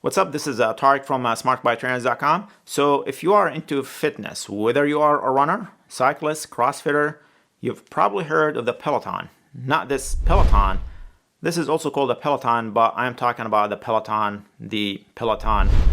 What's up? This is Tarek from smartbiketrainers.com. So if you are into fitness, whether you are a runner, cyclist, crossfitter, you've probably heard of the Peloton. Not this Peloton. This is also called a Peloton, but I'm talking about the Peloton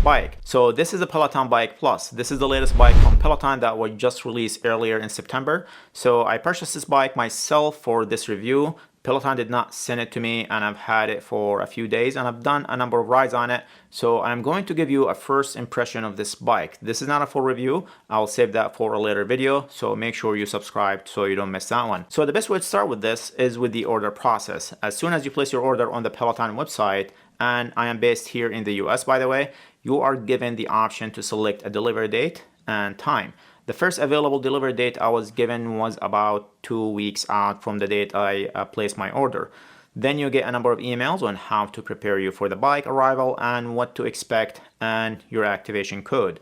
bike. So this is the Peloton Bike Plus. This is the latest bike from Peloton that was just released earlier in September. So I purchased this bike myself for this review. Peloton did not send it to me, and I've had it for a few days and I've done a number of rides on it. So I'm going to give you a first impression of this bike. This is not a full review. I'll save that for a later video. So make sure you subscribe so you don't miss that one. So the best way to start with this is with the order process. As soon as you place your order on the Peloton website, and I am based here in the US, by the way, you are given the option to select a delivery date and time. The first available delivery date I was given was about 2 weeks out from the date I placed my order. Then you get a number of emails on how to prepare you for the bike arrival and what to expect and your activation code.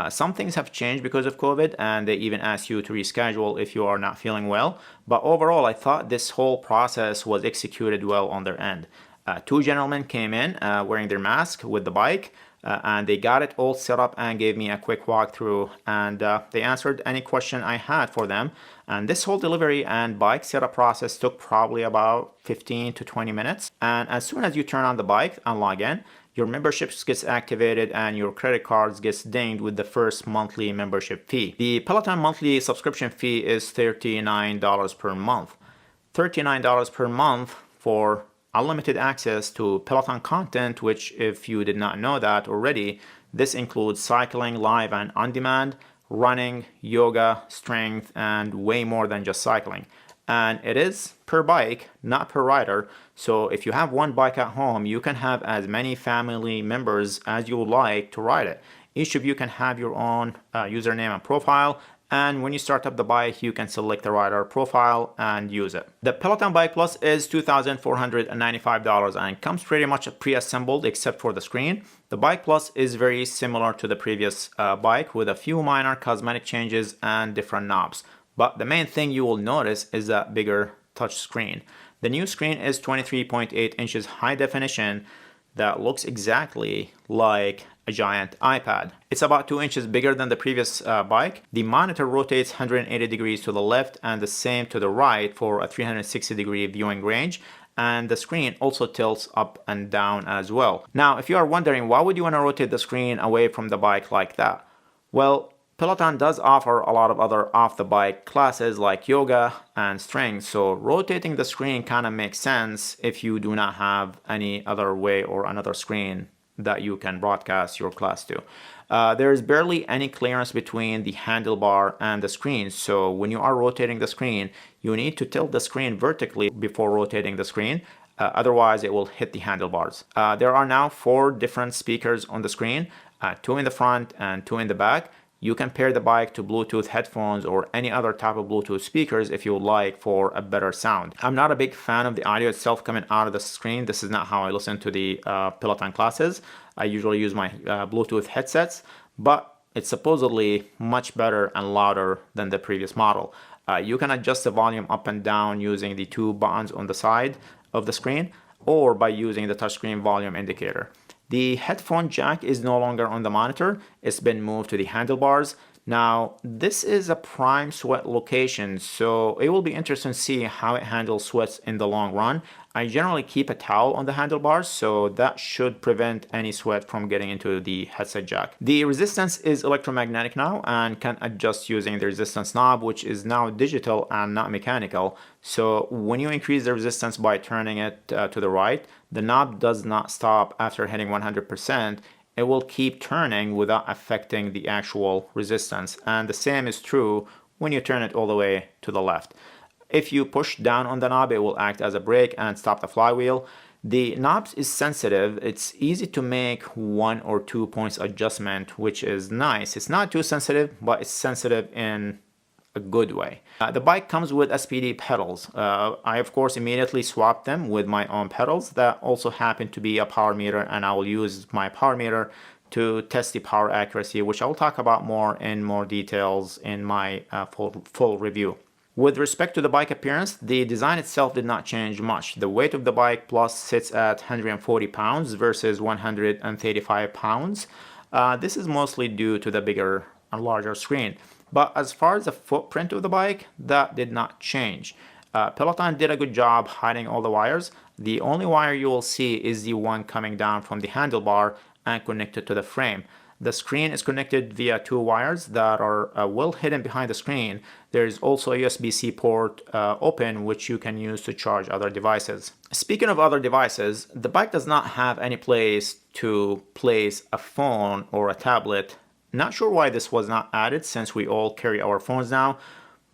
Some things have changed because of COVID, and they even ask you to reschedule if you are not feeling well. But overall, I thought this whole process was executed well on their end. Two gentlemen came in wearing their mask with the bike. And they got it all set up and gave me a quick walkthrough, and they answered any question I had for them. And this whole delivery and bike setup process took probably about 15 to 20 minutes. And as soon as you turn on the bike and log in, your membership gets activated and your credit cards gets dinged with the first monthly membership fee. The Peloton monthly subscription fee is $39 per month. $39 per month for unlimited access to Peloton content, which, if you did not know that already, this includes cycling live and on demand, running, yoga, strength, and way more than just cycling. And it is per bike, not per rider. So if you have one bike at home, you can have as many family members as you would like to ride it. Each of you can have your own username and profile. And when you start up the bike, you can select the rider profile and use it. The Peloton Bike Plus is $2,495 and comes pretty much pre-assembled except for the screen. The Bike Plus is very similar to the previous bike with a few minor cosmetic changes and different knobs. But the main thing you will notice is that bigger touch screen. The new screen is 23.8 inches high definition that looks exactly like a giant iPad. It's about 2 inches bigger than the previous bike. The monitor rotates 180 degrees to the left and the same to the right for a 360-degree viewing range. And the screen also tilts up and down as well. Now, if you are wondering, why would you want to rotate the screen away from the bike like that? Well, Peloton does offer a lot of other off-the-bike classes like yoga and strength, so rotating the screen kind of makes sense if you do not have any other way or another screen that you can broadcast your class to. There is barely any clearance between the handlebar and the screen, so when you are rotating the screen, you need to tilt the screen vertically before rotating the screen. Otherwise, it will hit the handlebars. There are now 4 different speakers on the screen, 2 in the front and 2 in the back. You can pair the bike to Bluetooth headphones or any other type of Bluetooth speakers if you would like for a better sound. I'm not a big fan of the audio itself coming out of the screen. This is not how I listen to the Peloton classes. I usually use my Bluetooth headsets, but it's supposedly much better and louder than the previous model. You can adjust the volume up and down using the 2 buttons on the side of the screen or by using the touchscreen volume indicator. The headphone jack is no longer on the monitor. It's been moved to the handlebars. Now, this is a prime sweat location, so it will be interesting to see how it handles sweats in the long run. I generally keep a towel on the handlebars, so that should prevent any sweat from getting into the headset jack. The resistance is electromagnetic now and can adjust using the resistance knob, which is now digital and not mechanical. So when you increase the resistance by turning it to the right, the knob does not stop after hitting 100%. It will keep turning without affecting the actual resistance. And the same is true when you turn it all the way to the left. If you push down on the knob, it will act as a brake and stop the flywheel. The knob is sensitive. It's easy to make 1 or 2 points adjustment, which is nice. It's not too sensitive, but it's sensitive in a good way. The bike comes with SPD pedals. I of course immediately swapped them with my own pedals that also happen to be a power meter, and I will use my power meter to test the power accuracy, which I will talk about more in more details in my full review. With respect to the bike appearance, the design itself did not change much. The weight of the Bike Plus sits at 140 pounds versus 135 pounds. This is mostly due to the bigger and larger screen. But as far as the footprint of the bike, that did not change. Peloton did a good job hiding all the wires. The only wire you will see is the one coming down from the handlebar and connected to the frame. The screen is connected via two wires that are well hidden behind the screen. There is also a USB-C port open, which you can use to charge other devices. Speaking of other devices, the bike does not have any place to place a phone or a tablet. Not sure why this was not added since we all carry our phones now,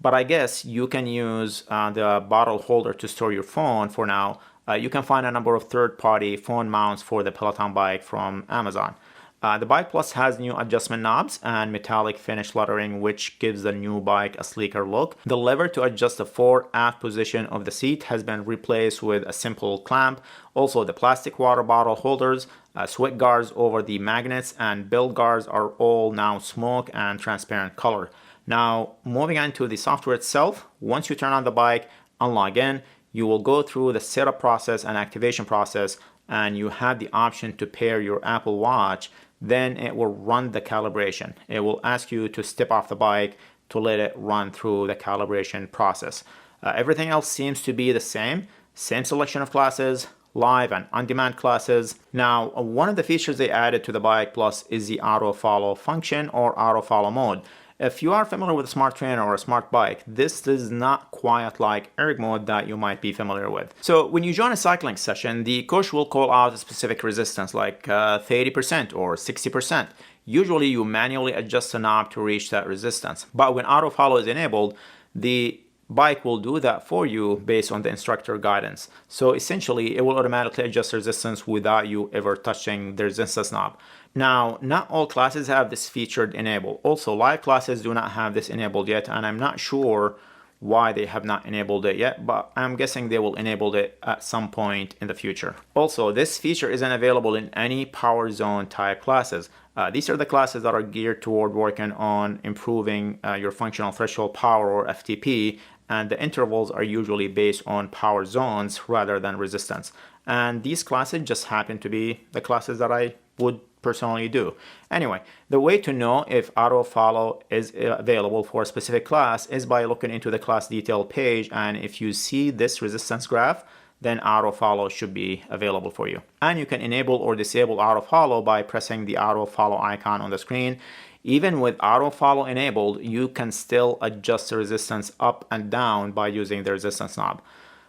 but I guess you can use the bottle holder to store your phone for now. You can find a number of third-party phone mounts for the Peloton bike from Amazon. The Bike Plus has new adjustment knobs and metallic finish lettering, which gives the new bike a sleeker look. The lever to adjust the fore aft position of the seat has been replaced with a simple clamp. Also, the plastic water bottle holders, sweat guards over the magnets, and belt guards are all now smoke and transparent color. Now, moving on to the software itself, once you turn on the bike and log in, you will go through the setup process and activation process, and you have the option to pair your Apple Watch. Then it will run the calibration. It will ask you to step off the bike to let it run through the calibration process. Everything else seems to be the same selection of classes, live and on-demand classes. Now, one of the features they added to the Bike Plus is the auto follow function or auto follow mode. If you are familiar with a smart trainer or a smart bike, this is not quite like erg mode that you might be familiar with. So when you join a cycling session, the coach will call out a specific resistance like 30% or 60%. Usually you manually adjust the knob to reach that resistance. But when auto follow is enabled, the bike will do that for you based on the instructor guidance. So essentially, it will automatically adjust resistance without you ever touching the resistance knob. Now, not all classes have this feature enabled. Also, live classes do not have this enabled yet, and I'm not sure why they have not enabled it yet, but I'm guessing they will enable it at some point in the future. Also, this feature isn't available in any power zone type classes. These are the classes that are geared toward working on improving your functional threshold power or FTP, and the intervals are usually based on power zones rather than resistance. And these classes just happen to be the classes that I would personally do. Anyway, the way to know if auto follow is available for a specific class is by looking into the class detail page, and if you see this resistance graph, then auto follow should be available for you. And you can enable or disable auto follow by pressing the auto follow icon on the screen. Even with auto follow enabled, you can still adjust the resistance up and down by using the resistance knob.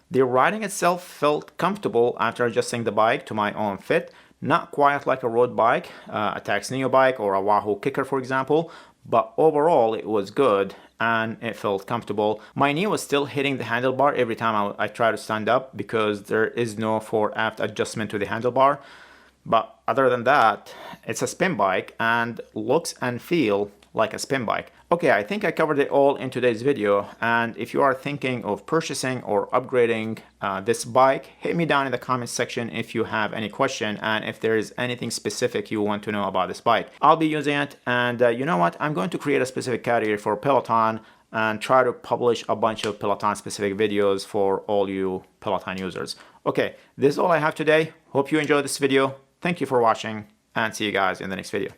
The riding itself felt comfortable after adjusting the bike to my own fit. Not quite like a road bike, a Tax Neo bike or a Wahoo Kicker, for example, but overall it was good and it felt comfortable. My knee was still hitting the handlebar every time I try to stand up because there is no fore aft adjustment to the handlebar. But other than that, it's a spin bike and looks and feel like a spin bike. Okay, I think I covered it all in today's video, and if you are thinking of purchasing or upgrading this bike, hit me down in the comments section if you have any question and if there is anything specific you want to know about this bike. I'll be using it, and you know what? I'm going to create a specific category for Peloton and try to publish a bunch of Peloton specific videos for all you Peloton users. Okay, this is all I have today. Hope you enjoyed this video. Thank you for watching, and see you guys in the next video.